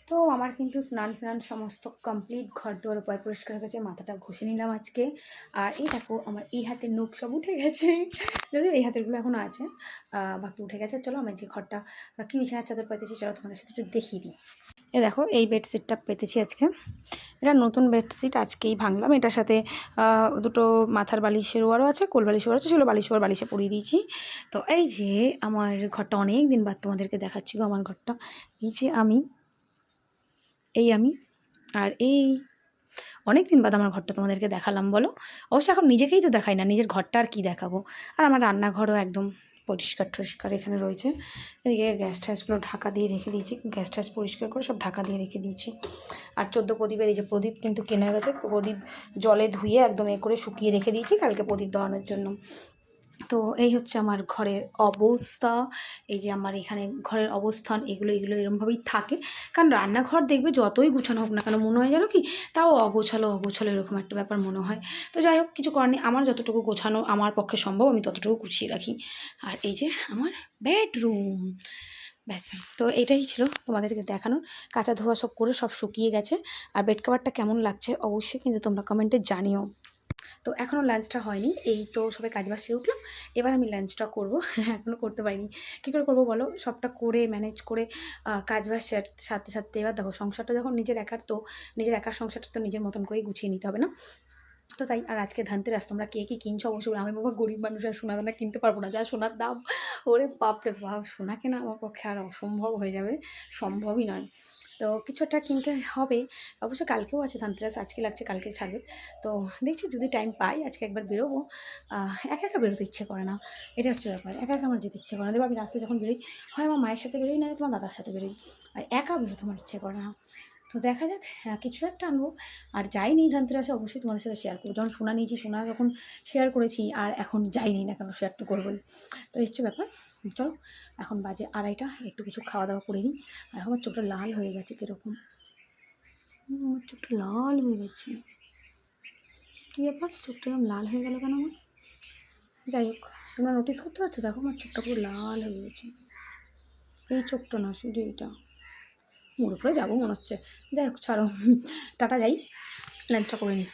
তো আমার কিন্তু স্নান ফ্নান সমস্ত কমপ্লিট, ঘর দুয়ার উপায় পরিষ্কার হয়ে গেছে, মাথাটা ঘষে নিলাম আজকে। আর এই দেখো আমার এই হাতের নখ সব উঠে গেছে, যদিও এই হাতেরগুলো এখনও আছে, বাকি উঠে গেছে। চলো আমি যে ঘরটা কী বিছানার চাদর পেতেছি চলো তোমাদের সাথে একটু দেখিয়ে দিই। এ দেখো এই বেডশিটটা পেতেছি আজকে, এটা নতুন বেডশিট আজকেই ভাঙলাম। এটার সাথে দুটো মাথার বালিশেরও আরও আছে, কোল বালিশেরও আছে, সেগুলো বালিশে পরিয়ে দিয়েছি। তো এই যে আমার ঘরটা অনেক দিন বাদ তোমাদেরকে দেখাচ্ছি গো। আমার ঘরটা এই যে আমি আর এই অনেক দিন বাদ আমার ঘরটা তোমাদেরকে দেখালাম বলো। অবশ্য এখন নিজেকেই তো দেখাই না, নিজের ঘরটা আর কি দেখাবো। আর আমার রান্নাঘরও একদম পরিষ্কার টরিষ্কার এখানে রয়েছে। এদিকে গ্যাস ট্যাসগুলো ঢাকা দিয়ে রেখে দিয়েছি, গ্যাস ট্যাস পরিষ্কার করে সব ঢাকা দিয়ে রেখে দিয়েছি। আর 14 প্রদীপের এই যে প্রদীপ কিন্তু কেনা গেছে, প্রদীপ জলে ধুয়ে একদম করে শুকিয়ে রেখে দিয়েছি কালকে প্রদীপ দেওয়ানোর জন্য। তো এই হচ্ছে আমার ঘরের অবস্থা। এই যে আমার এখানে ঘরের অবস্থান, এগুলো এরকমভাবেই থাকে। কারণ রান্নাঘর দেখবে যতই গুছানো হোক না কেন মনে হয় যেন কি তাও অগোছালো এরকম একটা ব্যাপার মনে হয়। তো যাই হোক, কিছু করার নেই, আমার যতটুকু গোছানো আমার পক্ষে সম্ভব আমি ততটুকু গুছিয়ে রাখি। আর এই যে আমার বেডরুম, ব্যাস। তো এটাই ছিল তোমাদেরকে দেখানোর। কাঁচা ধোয়া সব করে সব শুকিয়ে গেছে। আর বেড কভারটা কেমন লাগছে অবশ্যই কিন্তু তোমরা কমেন্টে জানিও। তো এখনও লাঞ্চটা হয়নি, এই তো সবাই কাজবাজ সেরে উঠলাম, এবার আমি লাঞ্চটা করবো। এখনও করতে পারিনি, কী করে করবো বলো, সবটা করে ম্যানেজ করে কাজবাজ সারতে সারতে। এবার দেখো সংসারটা যখন নিজের একার, তো নিজের একার সংসারটা তো নিজের মতন করেই গুছিয়ে নিতে হবে না। তো তাই। আর আজকে ধানতেরাস, তোমরা কে কী কিনছো অবশ্যই। আমি বাবা গরিব মানুষ, আর সোনা দানা কিনতে পারবো না, যা সোনার দাম, ওরে বাপরে বাপ, সোনা কেনা আমার পক্ষে আর অসম্ভব হয়ে যাবে, সম্ভবই নয়। তো কিছু একটা কিনতে হবে। অবশ্য কালকেও আছে ধানতেরাস, আজকে লাগছে কালকে ছাড়বে। তো দেখছি যদি টাইম পাই আজকে একবার বেরোবো। একা একা বেরোতে ইচ্ছে করে না, এটা হচ্ছে ব্যাপার। একা একা আমার যেতে ইচ্ছে করে না। দেখো আমি রাস্তায় যখন বেরোই, হয় আমার মায়ের সাথে বেরোই, না তোমার দাদার সাথে বেরোই, আর একা বেরোতে আমার ইচ্ছে করে না। তো দেখা যাক, হ্যাঁ কিছু একটা আনবো। আর যাইনি ধানতেরাসে অবশ্যই তোমাদের সাথে শেয়ার করবো। যখন সোনা নিয়েছি, সোনা যখন শেয়ার করেছি, আর এখন যাইনি না কেন, শেয়ার তো করবোই। তো এই হচ্ছে ব্যাপার। চলো এখন বাজে 2:30, একটু কিছু খাওয়া দাওয়া করে নিই। আর আমার চোখটা লাল হয়ে গেছে কীরকম, আমার চোখটা লাল হয়ে গেছে, কী ব্যাপার চোখটা এরকম লাল হয়ে গেল কেন আমার? যাই হোক, তোমরা নোটিস করতে পারছো, দেখো আমার চোখটা পুরো লাল হয়ে গেছে। এই চোখটা না, শুধু এইটা, মুড়ে পড়ে যাবো মনে হচ্ছে। যাই হোক ছাড়ো, টাটা, যাই লাঞ্চটা করে নিই।